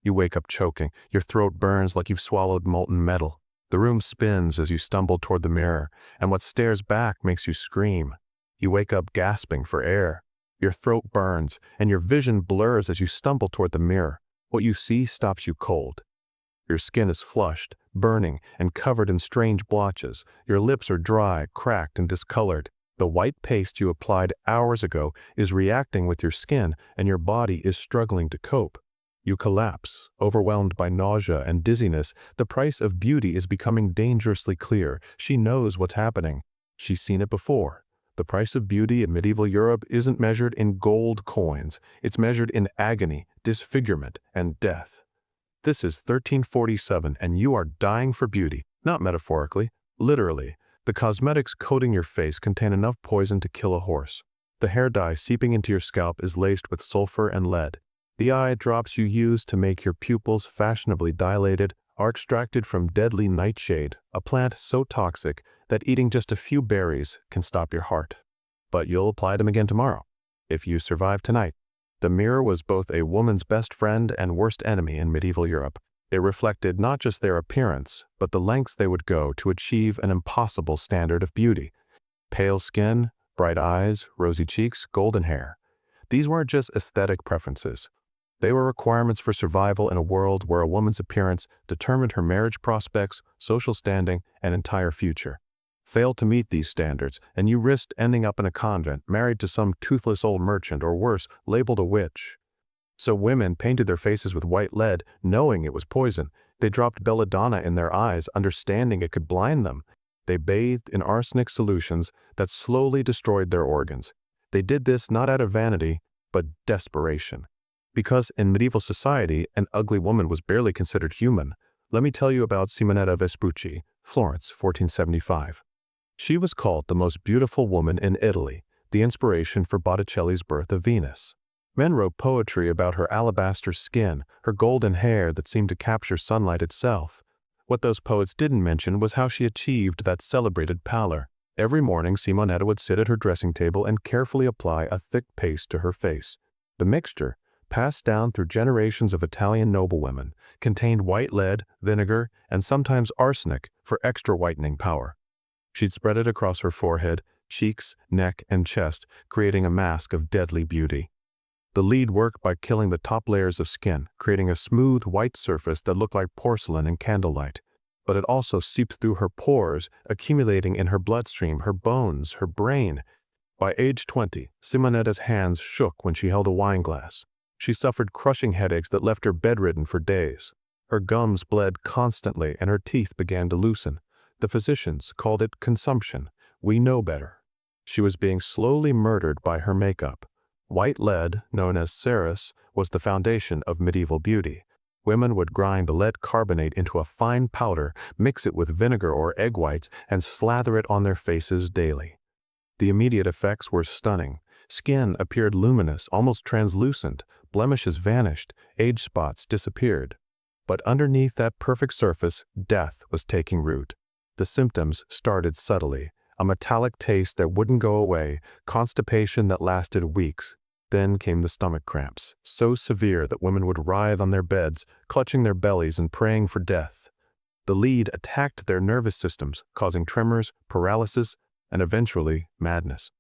You wake up choking, your throat burns like you've swallowed molten metal. The room spins as you stumble toward the mirror, and what stares back makes you scream. You wake up gasping for air. Your throat burns, and your vision blurs as you stumble toward the mirror. What you see stops you cold. Your skin is flushed, burning, and covered in strange blotches. Your lips are dry, cracked, and discolored. The white paste you applied hours ago is reacting with your skin, and your body is struggling to cope. You collapse, overwhelmed by nausea and dizziness. The price of beauty is becoming dangerously clear. She knows what's happening. She's seen it before. The price of beauty in medieval Europe isn't measured in gold coins. It's measured in agony, disfigurement, and death. This is 1347, and you are dying for beauty, not metaphorically, literally. The cosmetics coating your face contain enough poison to kill a horse. The hair dye seeping into your scalp is laced with sulfur and lead. The eye drops you use to make your pupils fashionably dilated are extracted from deadly nightshade, a plant so toxic that eating just a few berries can stop your heart. But you'll apply them again tomorrow, if you survive tonight. The mirror was both a woman's best friend and worst enemy in medieval Europe. It reflected not just their appearance, but the lengths they would go to achieve an impossible standard of beauty. Pale skin, bright eyes, rosy cheeks, golden hair. These weren't just aesthetic preferences. They were requirements for survival in a world where a woman's appearance determined her marriage prospects, social standing, and entire future. Fail to meet these standards, and you risked ending up in a convent, married to some toothless old merchant, or worse, labeled a witch. So women painted their faces with white lead, knowing it was poison. They dropped belladonna in their eyes, understanding it could blind them. They bathed in arsenic solutions that slowly destroyed their organs. They did this not out of vanity, but desperation. Because in medieval society, an ugly woman was barely considered human. Let me tell you about Simonetta Vespucci, Florence, 1475. She was called the most beautiful woman in Italy, the inspiration for Botticelli's Birth of Venus. Men wrote poetry about her alabaster skin, her golden hair that seemed to capture sunlight itself. What those poets didn't mention was how she achieved that celebrated pallor. Every morning, Simonetta would sit at her dressing table and carefully apply a thick paste to her face. The mixture, passed down through generations of Italian noblewomen, contained white lead, vinegar, and sometimes arsenic for extra whitening power. She'd spread it across her forehead, cheeks, neck, and chest, creating a mask of deadly beauty. The lead worked by killing the top layers of skin, creating a smooth white surface that looked like porcelain in candlelight. But it also seeped through her pores, accumulating in her bloodstream, her bones, her brain. By age 20, Simonetta's hands shook when she held a wine glass. She suffered crushing headaches that left her bedridden for days. Her gums bled constantly and her teeth began to loosen. The physicians called it consumption. We know better. She was being slowly murdered by her makeup. White lead, known as cerus, was the foundation of medieval beauty. Women would grind lead carbonate into a fine powder, mix it with vinegar or egg whites, and slather it on their faces daily. The immediate effects were stunning. Skin appeared luminous, almost translucent. Blemishes vanished. Age spots disappeared. But underneath that perfect surface, death was taking root. The symptoms started subtly. A metallic taste that wouldn't go away, constipation that lasted weeks. Then came the stomach cramps, so severe that women would writhe on their beds, clutching their bellies and praying for death. The lead attacked their nervous systems, causing tremors, paralysis, and eventually madness.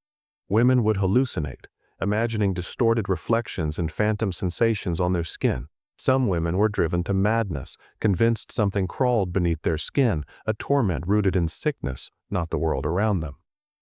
Women would hallucinate, imagining distorted reflections and phantom sensations on their skin. Some women were driven to madness, convinced something crawled beneath their skin, a torment rooted in sickness, not the world around them.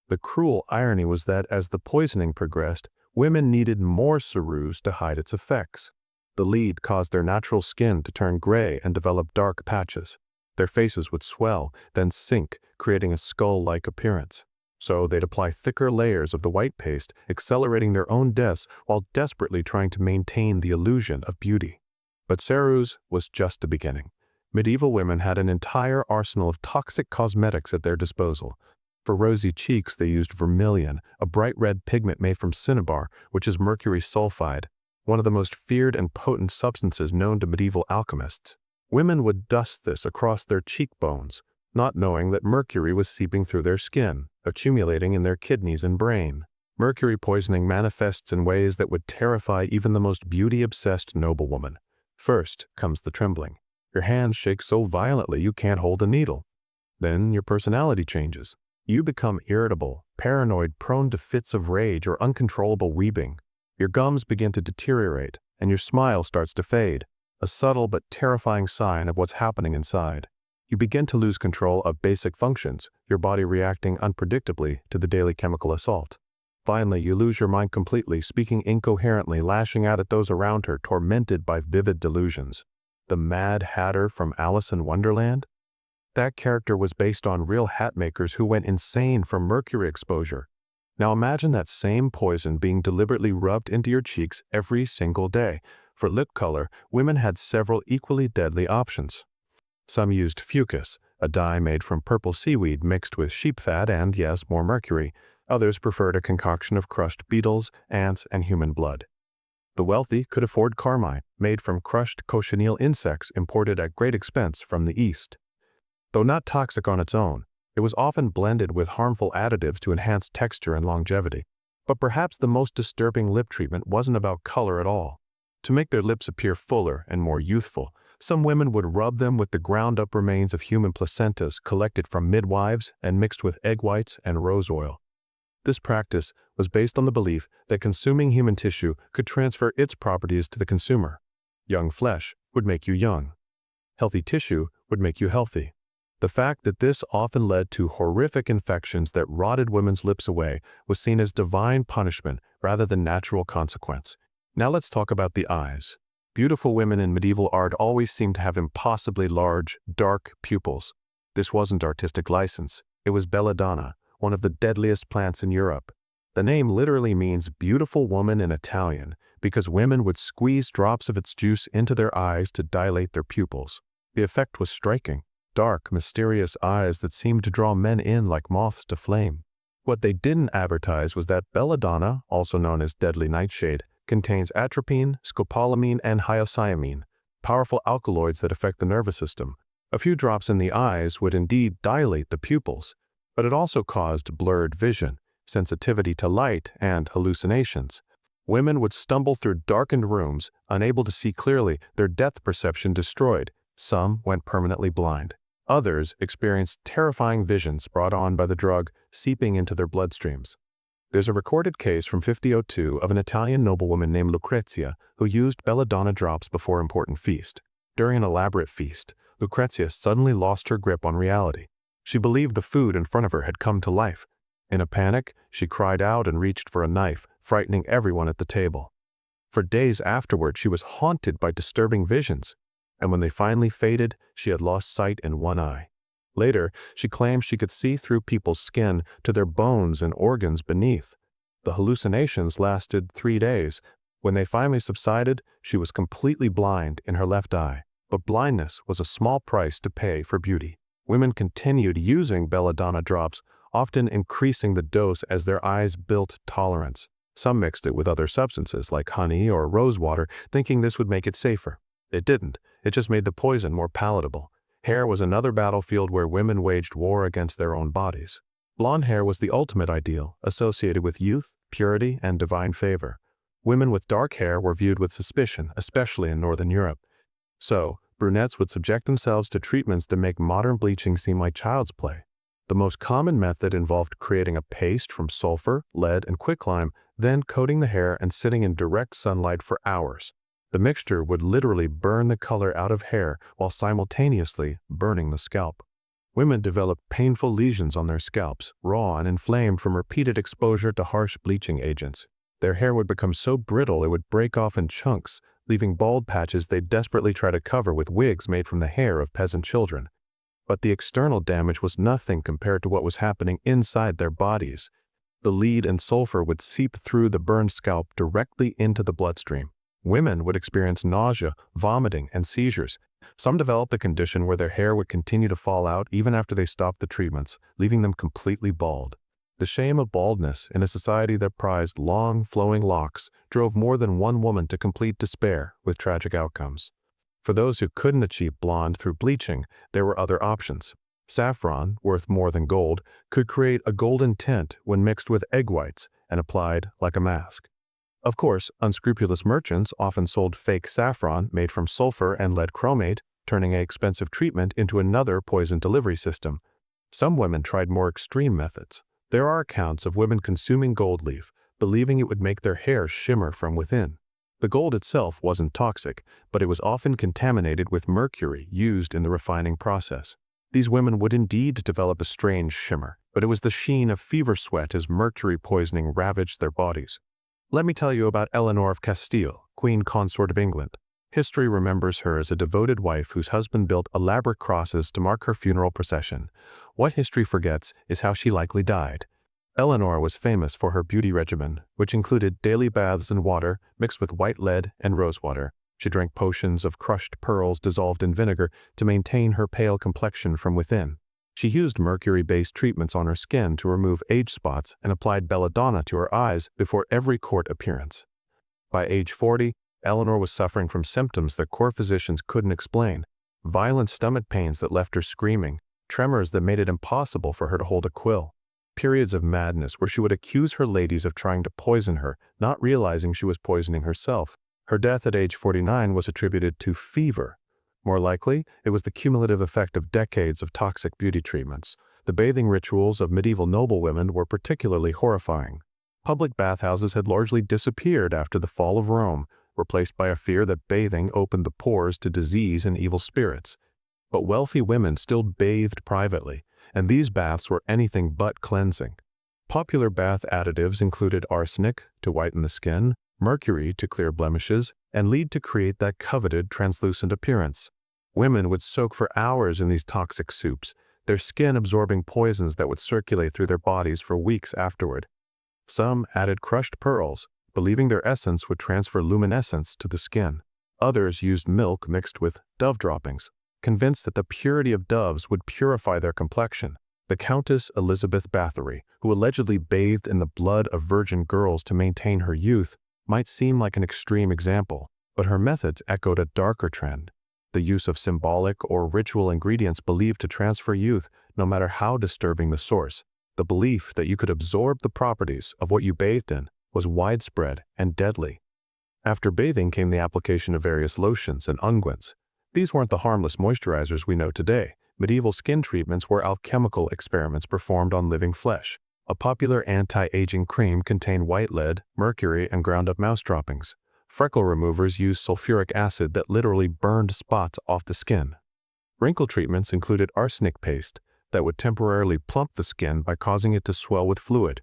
The cruel irony was that as the poisoning progressed, women needed more ceruse to hide its effects. The lead caused their natural skin to turn gray and develop dark patches. Their faces would swell, then sink, creating a skull-like appearance. So they'd apply thicker layers of the white paste, accelerating their own deaths while desperately trying to maintain the illusion of beauty. But ceruse was just the beginning. Medieval women had an entire arsenal of toxic cosmetics at their disposal. For rosy cheeks, they used vermilion, a bright red pigment made from cinnabar, which is mercury sulfide, one of the most feared and potent substances known to medieval alchemists. Women would dust this across their cheekbones, not knowing that mercury was seeping through their skin, accumulating in their kidneys and brain. Mercury poisoning manifests in ways that would terrify even the most beauty-obsessed noblewoman. First comes the trembling. Your hands shake so violently you can't hold a needle. Then your personality changes. You become irritable, paranoid, prone to fits of rage or uncontrollable weeping. Your gums begin to deteriorate, and your smile starts to fade, a subtle but terrifying sign of what's happening inside. You begin to lose control of basic functions, your body reacting unpredictably to the daily chemical assault. Finally, you lose your mind completely, speaking incoherently, lashing out at those around her, tormented by vivid delusions. The Mad Hatter from Alice in Wonderland? That character was based on real hat makers who went insane from mercury exposure. Now imagine that same poison being deliberately rubbed into your cheeks every single day. For lip color, women had several equally deadly options. Some used fucus, a dye made from purple seaweed mixed with sheep fat and, yes, more mercury. Others preferred a concoction of crushed beetles, ants, and human blood. The wealthy could afford carmine, made from crushed cochineal insects imported at great expense from the East. Though not toxic on its own, it was often blended with harmful additives to enhance texture and longevity. But perhaps the most disturbing lip treatment wasn't about color at all. To make their lips appear fuller and more youthful, some women would rub them with the ground-up remains of human placentas collected from midwives and mixed with egg whites and rose oil. This practice was based on the belief that consuming human tissue could transfer its properties to the consumer. Young flesh would make you young. Healthy tissue would make you healthy. The fact that this often led to horrific infections that rotted women's lips away was seen as divine punishment rather than natural consequence. Now let's talk about the eyes. Beautiful women in medieval art always seemed to have impossibly large, dark pupils. This wasn't artistic license. It was belladonna, one of the deadliest plants in Europe. The name literally means beautiful woman in Italian because women would squeeze drops of its juice into their eyes to dilate their pupils. The effect was striking. Dark, mysterious eyes that seemed to draw men in like moths to flame. What they didn't advertise was that belladonna, also known as deadly nightshade, contains atropine, scopolamine, and hyoscyamine, powerful alkaloids that affect the nervous system. A few drops in the eyes would indeed dilate the pupils, but it also caused blurred vision, sensitivity to light, and hallucinations. Women would stumble through darkened rooms, unable to see clearly, their depth perception destroyed. Some went permanently blind. Others experienced terrifying visions brought on by the drug seeping into their bloodstreams. There's a recorded case from 1502 of an Italian noblewoman named Lucrezia who used belladonna drops before an important feast. During an elaborate feast, Lucrezia suddenly lost her grip on reality. She believed the food in front of her had come to life. In a panic, she cried out and reached for a knife, frightening everyone at the table. For days afterward, she was haunted by disturbing visions, and when they finally faded, she had lost sight in one eye. Later, she claimed she could see through people's skin to their bones and organs beneath. The hallucinations lasted 3 days. When they finally subsided, she was completely blind in her left eye. But blindness was a small price to pay for beauty. Women continued using belladonna drops, often increasing the dose as their eyes built tolerance. Some mixed it with other substances like honey or rose water, thinking this would make it safer. It didn't. It just made the poison more palatable. Hair was another battlefield where women waged war against their own bodies. Blonde hair was the ultimate ideal, associated with youth, purity, and divine favor. Women with dark hair were viewed with suspicion, especially in Northern Europe. So, brunettes would subject themselves to treatments that make modern bleaching seem like child's play. The most common method involved creating a paste from sulfur, lead, and quicklime, then coating the hair and sitting in direct sunlight for hours. The mixture would literally burn the color out of hair while simultaneously burning the scalp. Women developed painful lesions on their scalps, raw and inflamed from repeated exposure to harsh bleaching agents. Their hair would become so brittle it would break off in chunks, leaving bald patches they'd desperately try to cover with wigs made from the hair of peasant children. But the external damage was nothing compared to what was happening inside their bodies. The lead and sulfur would seep through the burned scalp directly into the bloodstream. Women would experience nausea, vomiting, and seizures. Some developed a condition where their hair would continue to fall out even after they stopped the treatments, leaving them completely bald. The shame of baldness in a society that prized long, flowing locks drove more than one woman to complete despair, with tragic outcomes. For those who couldn't achieve blonde through bleaching, there were other options. Saffron, worth more than gold, could create a golden tint when mixed with egg whites and applied like a mask. Of course, unscrupulous merchants often sold fake saffron made from sulfur and lead chromate, turning an expensive treatment into another poison delivery system. Some women tried more extreme methods. There are accounts of women consuming gold leaf, believing it would make their hair shimmer from within. The gold itself wasn't toxic, but it was often contaminated with mercury used in the refining process. These women would indeed develop a strange shimmer, but it was the sheen of fever sweat as mercury poisoning ravaged their bodies. Let me tell you about Eleanor of Castile, Queen Consort of England. History remembers her as a devoted wife whose husband built elaborate crosses to mark her funeral procession. What history forgets is how she likely died. Eleanor was famous for her beauty regimen, which included daily baths in water mixed with white lead and rosewater. She drank potions of crushed pearls dissolved in vinegar to maintain her pale complexion from within. She used mercury-based treatments on her skin to remove age spots and applied belladonna to her eyes before every court appearance. By age 40, Eleanor was suffering from symptoms that court physicians couldn't explain: violent stomach pains that left her screaming, tremors that made it impossible for her to hold a quill, periods of madness where she would accuse her ladies of trying to poison her, not realizing she was poisoning herself. Her death at age 49 was attributed to fever. More likely, it was the cumulative effect of decades of toxic beauty treatments. The bathing rituals of medieval noblewomen were particularly horrifying. Public bathhouses had largely disappeared after the fall of Rome, replaced by a fear that bathing opened the pores to disease and evil spirits. But wealthy women still bathed privately, and these baths were anything but cleansing. Popular bath additives included arsenic to whiten the skin, mercury to clear blemishes, and lead to create that coveted translucent appearance. Women would soak for hours in these toxic soups, their skin absorbing poisons that would circulate through their bodies for weeks afterward. Some added crushed pearls, believing their essence would transfer luminescence to the skin. Others used milk mixed with dove droppings, convinced that the purity of doves would purify their complexion. The Countess Elizabeth Bathory, who allegedly bathed in the blood of virgin girls to maintain her youth, might seem like an extreme example, but her methods echoed a darker trend: the use of symbolic or ritual ingredients believed to transfer youth, no matter how disturbing the source. The belief that you could absorb the properties of what you bathed in was widespread and deadly. After bathing came the application of various lotions and unguents. These weren't the harmless moisturizers we know today. Medieval skin treatments were alchemical experiments performed on living flesh. A popular anti-aging cream contained white lead, mercury, and ground-up mouse droppings. Freckle removers used sulfuric acid that literally burned spots off the skin. Wrinkle treatments included arsenic paste that would temporarily plump the skin by causing it to swell with fluid.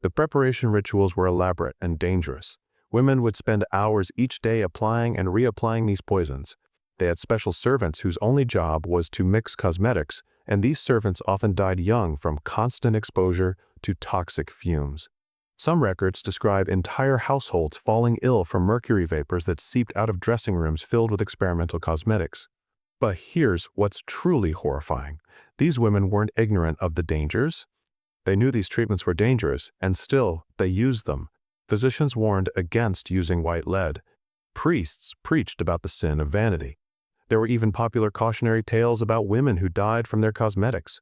The preparation rituals were elaborate and dangerous. Women would spend hours each day applying and reapplying these poisons. They had special servants whose only job was to mix cosmetics, and these servants often died young from constant exposure to toxic fumes. Some records describe entire households falling ill from mercury vapors that seeped out of dressing rooms filled with experimental cosmetics. But here's what's truly horrifying. These women weren't ignorant of the dangers. They knew these treatments were dangerous, and still, they used them. Physicians warned against using white lead. Priests preached about the sin of vanity. There were even popular cautionary tales about women who died from their cosmetics.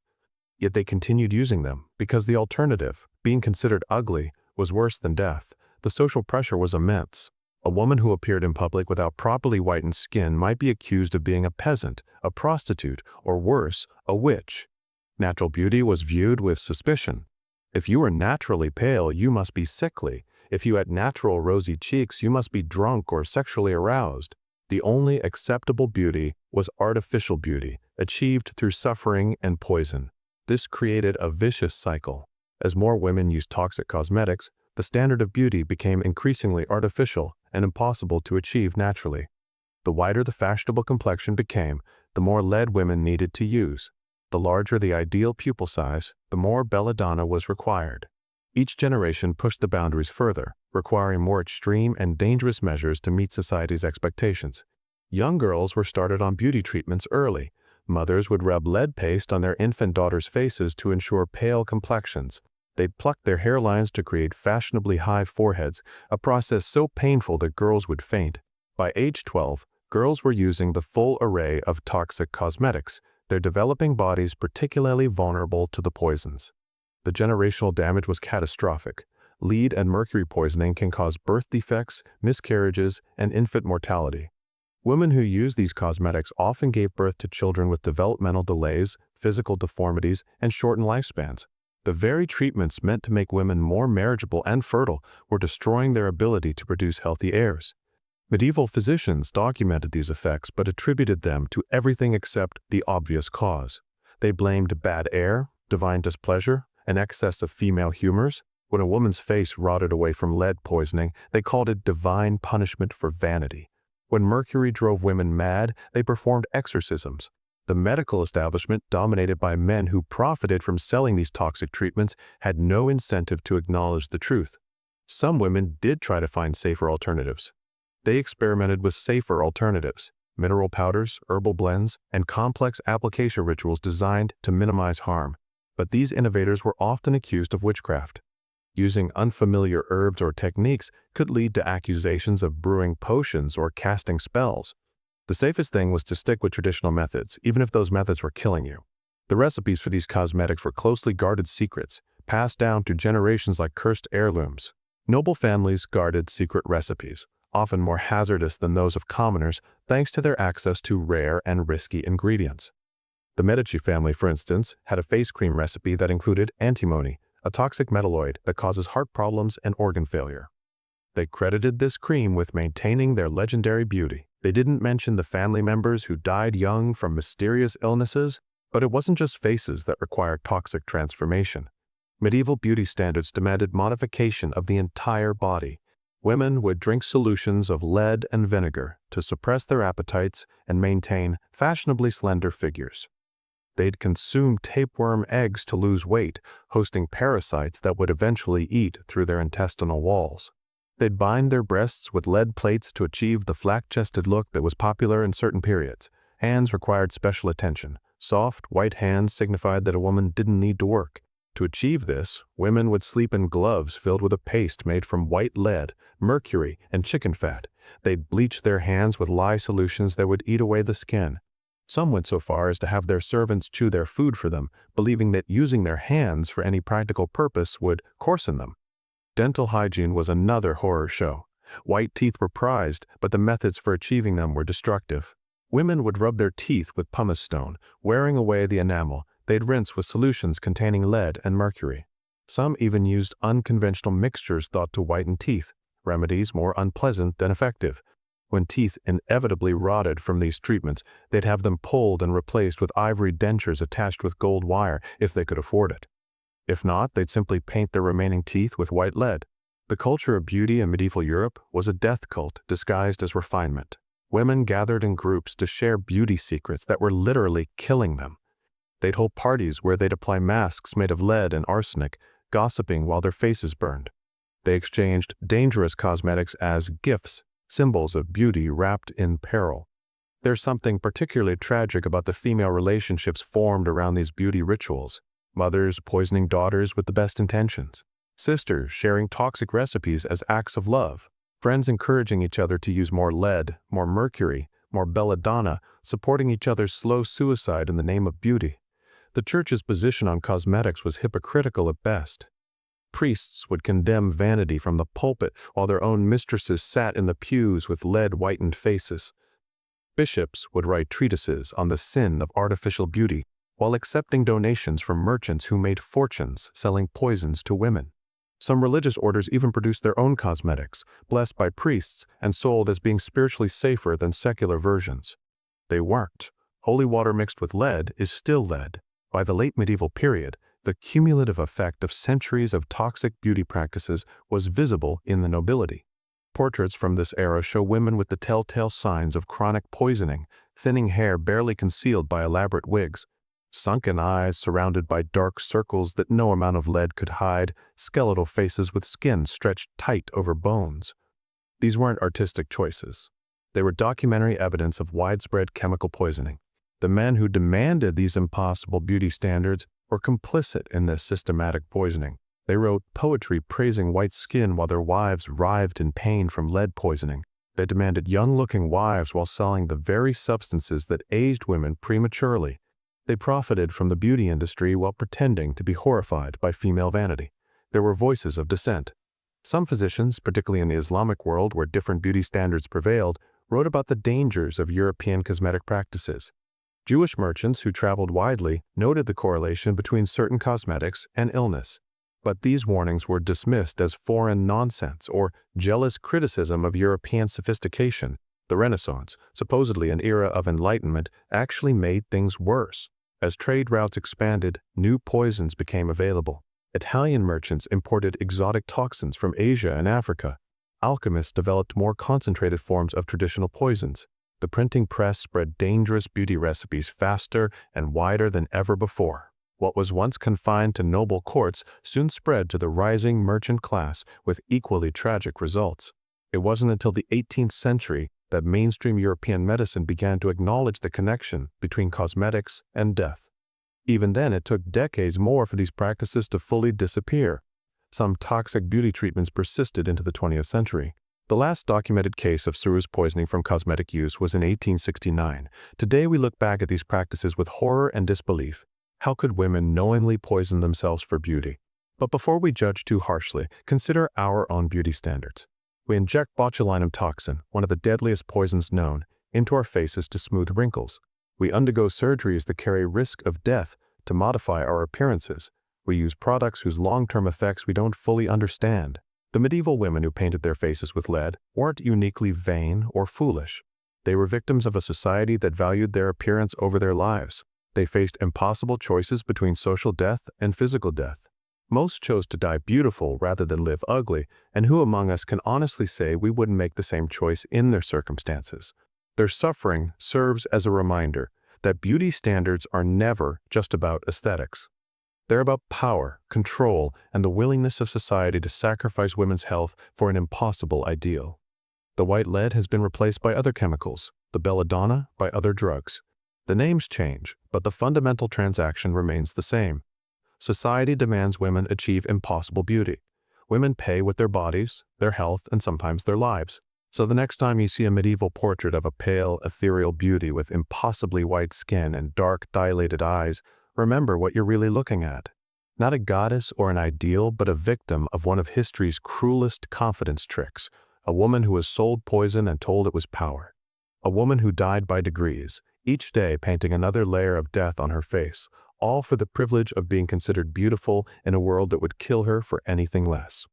Yet they continued using them because the alternative, being considered ugly, was worse than death. The social pressure was immense. A woman who appeared in public without properly whitened skin might be accused of being a peasant, a prostitute, or worse, a witch. Natural beauty was viewed with suspicion. If you were naturally pale, you must be sickly. If you had natural rosy cheeks, you must be drunk or sexually aroused. The only acceptable beauty was artificial beauty, achieved through suffering and poison. This created a vicious cycle. As more women used toxic cosmetics, the standard of beauty became increasingly artificial and impossible to achieve naturally. The whiter the fashionable complexion became, the more lead women needed to use. The larger the ideal pupil size, the more belladonna was required. Each generation pushed the boundaries further, requiring more extreme and dangerous measures to meet society's expectations. Young girls were started on beauty treatments early. Mothers would rub lead paste on their infant daughters' faces to ensure pale complexions. They'd pluck their hairlines to create fashionably high foreheads, a process so painful that girls would faint. By age 12, girls were using the full array of toxic cosmetics, their developing bodies particularly vulnerable to the poisons. The generational damage was catastrophic. Lead and mercury poisoning can cause birth defects, miscarriages, and infant mortality. Women who use these cosmetics often gave birth to children with developmental delays, physical deformities, and shortened lifespans. The very treatments meant to make women more marriageable and fertile were destroying their ability to produce healthy heirs. Medieval physicians documented these effects but attributed them to everything except the obvious cause. They blamed bad air, divine displeasure, an excess of female humors. When a woman's face rotted away from lead poisoning, they called it divine punishment for vanity. When mercury drove women mad, they performed exorcisms. The medical establishment, dominated by men who profited from selling these toxic treatments, had no incentive to acknowledge the truth. Some women did try to find safer alternatives. They experimented with safer alternatives, mineral powders, herbal blends, and complex application rituals designed to minimize harm. But these innovators were often accused of witchcraft. Using unfamiliar herbs or techniques could lead to accusations of brewing potions or casting spells. The safest thing was to stick with traditional methods, even if those methods were killing you. The recipes for these cosmetics were closely guarded secrets, passed down through generations like cursed heirlooms. Noble families guarded secret recipes, often more hazardous than those of commoners thanks to their access to rare and risky ingredients. The Medici family, for instance, had a face cream recipe that included antimony, a toxic metalloid that causes heart problems and organ failure. They credited this cream with maintaining their legendary beauty. They didn't mention the family members who died young from mysterious illnesses, but it wasn't just faces that required toxic transformation. Medieval beauty standards demanded modification of the entire body. Women would drink solutions of lead and vinegar to suppress their appetites and maintain fashionably slender figures. They'd consume tapeworm eggs to lose weight, hosting parasites that would eventually eat through their intestinal walls. They'd bind their breasts with lead plates to achieve the flat-chested look that was popular in certain periods. Hands required special attention. Soft, white hands signified that a woman didn't need to work. To achieve this, women would sleep in gloves filled with a paste made from white lead, mercury, and chicken fat. They'd bleach their hands with lye solutions that would eat away the skin. Some went so far as to have their servants chew their food for them, believing that using their hands for any practical purpose would coarsen them. Dental hygiene was another horror show. White teeth were prized, but the methods for achieving them were destructive. Women would rub their teeth with pumice stone, wearing away the enamel. They'd rinse with solutions containing lead and mercury. Some even used unconventional mixtures thought to whiten teeth, remedies more unpleasant than effective. When teeth inevitably rotted from these treatments, they'd have them pulled and replaced with ivory dentures attached with gold wire if they could afford it. If not, they'd simply paint their remaining teeth with white lead. The culture of beauty in medieval Europe was a death cult disguised as refinement. Women gathered in groups to share beauty secrets that were literally killing them. They'd hold parties where they'd apply masks made of lead and arsenic, gossiping while their faces burned. They exchanged dangerous cosmetics as gifts, symbols of beauty wrapped in peril. There's something particularly tragic about the female relationships formed around these beauty rituals. Mothers poisoning daughters with the best intentions. Sisters sharing toxic recipes as acts of love. Friends encouraging each other to use more lead, more mercury, more belladonna, supporting each other's slow suicide in the name of beauty. The church's position on cosmetics was hypocritical at best. Priests would condemn vanity from the pulpit while their own mistresses sat in the pews with lead-whitened faces. Bishops would write treatises on the sin of artificial beauty while accepting donations from merchants who made fortunes selling poisons to women. Some religious orders even produced their own cosmetics, blessed by priests and sold as being spiritually safer than secular versions. They weren't. Holy water mixed with lead is still lead. By the late medieval period, the cumulative effect of centuries of toxic beauty practices was visible in the nobility. Portraits from this era show women with the telltale signs of chronic poisoning, thinning hair barely concealed by elaborate wigs, sunken eyes surrounded by dark circles that no amount of lead could hide, skeletal faces with skin stretched tight over bones. These weren't artistic choices. They were documentary evidence of widespread chemical poisoning. The men who demanded these impossible beauty standards were complicit in this systematic poisoning. They wrote poetry praising white skin while their wives writhed in pain from lead poisoning. They demanded young-looking wives while selling the very substances that aged women prematurely. They profited from the beauty industry while pretending to be horrified by female vanity. There were voices of dissent. Some physicians, particularly in the Islamic world where different beauty standards prevailed, wrote about the dangers of European cosmetic practices. Jewish merchants who traveled widely noted the correlation between certain cosmetics and illness. But these warnings were dismissed as foreign nonsense or jealous criticism of European sophistication. The Renaissance, supposedly an era of enlightenment, actually made things worse. As trade routes expanded, new poisons became available. Italian merchants imported exotic toxins from Asia and Africa. Alchemists developed more concentrated forms of traditional poisons. The printing press spread dangerous beauty recipes faster and wider than ever before. What was once confined to noble courts soon spread to the rising merchant class with equally tragic results. It wasn't until the 18th century that mainstream European medicine began to acknowledge the connection between cosmetics and death. Even then, it took decades more for these practices to fully disappear. Some toxic beauty treatments persisted into the 20th century. The last documented case of ceruse poisoning from cosmetic use was in 1869. Today, we look back at these practices with horror and disbelief. How could women knowingly poison themselves for beauty? But before we judge too harshly, consider our own beauty standards. We inject botulinum toxin, one of the deadliest poisons known, into our faces to smooth wrinkles. We undergo surgeries that carry risk of death to modify our appearances. We use products whose long-term effects we don't fully understand. The medieval women who painted their faces with lead weren't uniquely vain or foolish. They were victims of a society that valued their appearance over their lives. They faced impossible choices between social death and physical death. Most chose to die beautiful rather than live ugly, and who among us can honestly say we wouldn't make the same choice in their circumstances? Their suffering serves as a reminder that beauty standards are never just about aesthetics. They're about power, control, and the willingness of society to sacrifice women's health for an impossible ideal. The white lead has been replaced by other chemicals, the belladonna by other drugs. The names change, but the fundamental transaction remains the same. Society demands women achieve impossible beauty. Women pay with their bodies, their health, and sometimes their lives. So the next time you see a medieval portrait of a pale, ethereal beauty with impossibly white skin and dark, dilated eyes, remember what you're really looking at. Not a goddess or an ideal, but a victim of one of history's cruelest confidence tricks, a woman who was sold poison and told it was power. A woman who died by degrees, each day painting another layer of death on her face, all for the privilege of being considered beautiful in a world that would kill her for anything less.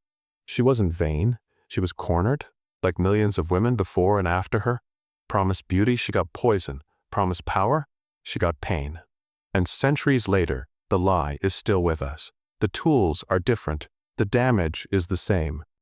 She wasn't vain, she was cornered, like millions of women before and after her. Promised beauty, she got poison. Promised power, she got pain. And centuries later, the lie is still with us. The tools are different. The damage is the same.